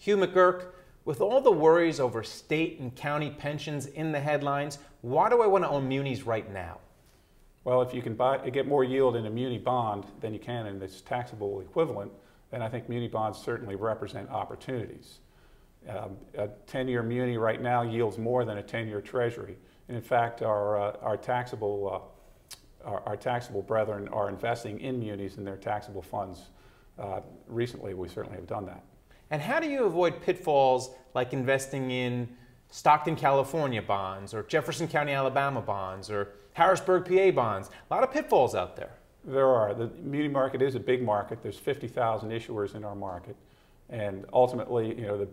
Hugh McGurk, with all the worries over state and county pensions in the headlines, why do I want to own munis right now? Well, if you can get more yield in a muni bond than you can in its taxable equivalent, then I think muni bonds certainly represent opportunities. A 10-year muni right now yields more than a 10-year Treasury. And in fact, our taxable brethren are investing in munis in their taxable funds. Recently, we certainly have done that. And how do you avoid pitfalls like investing in Stockton, California bonds, or Jefferson County, Alabama bonds, or Harrisburg, PA bonds? A lot of pitfalls out there. There are. The muni market is a big market. There's 50,000 issuers in our market. And ultimately, you know, the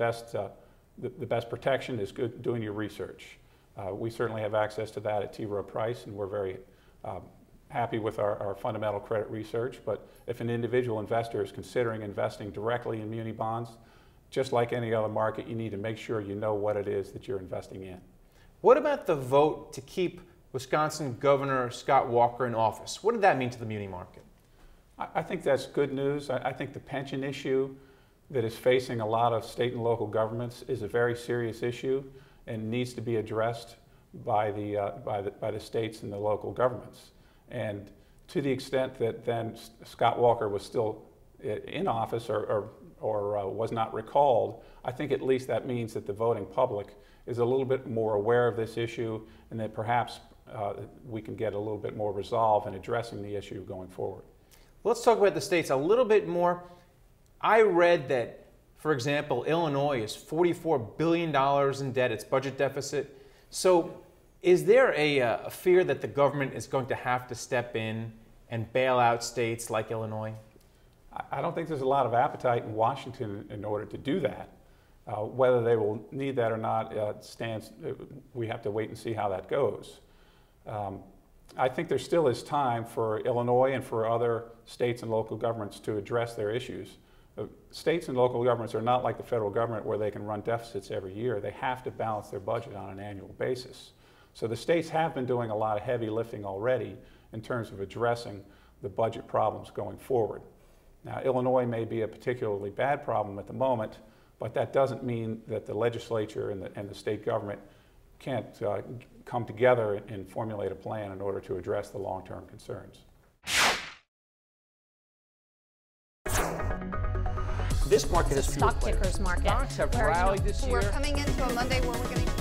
best protection is doing your research. We certainly have access to that at T. Rowe Price, and we're very happy with our fundamental credit research. But if an individual investor is considering investing directly in muni bonds, just like any other market, you need to make sure you know what it is that you're investing in. What about the vote to keep Wisconsin Governor Scott Walker in office? What did that mean to the muni market? I think that's good news. I think the pension issue that is facing a lot of state and local governments is a very serious issue and needs to be addressed by the states and the local governments. And to the extent that then Scott Walker was still in office or was not recalled, I think at least that means that the voting public is a little bit more aware of this issue, and that perhaps we can get a little bit more resolve in addressing the issue going forward. Let's talk about the states a little bit more. I read that, for example, Illinois is $44 billion in debt, its budget deficit. So is there a fear that the government is going to have to step in and bail out states like Illinois? I don't think there's a lot of appetite in Washington in order to do that. Whether they will need that or not we have to wait and see how that goes. I think there still is time for Illinois and for other states and local governments to address their issues. States and local governments are not like the federal government where they can run deficits every year. They have to balance their budget on an annual basis. So the states have been doing a lot of heavy lifting already in terms of addressing the budget problems going forward. Now, Illinois may be a particularly bad problem at the moment, but that doesn't mean that the legislature and the state government can't come together and formulate a plan in order to address the long-term concerns. This market is stock tickers market. Stocks have rallied this year. We're coming into a Monday where we're going to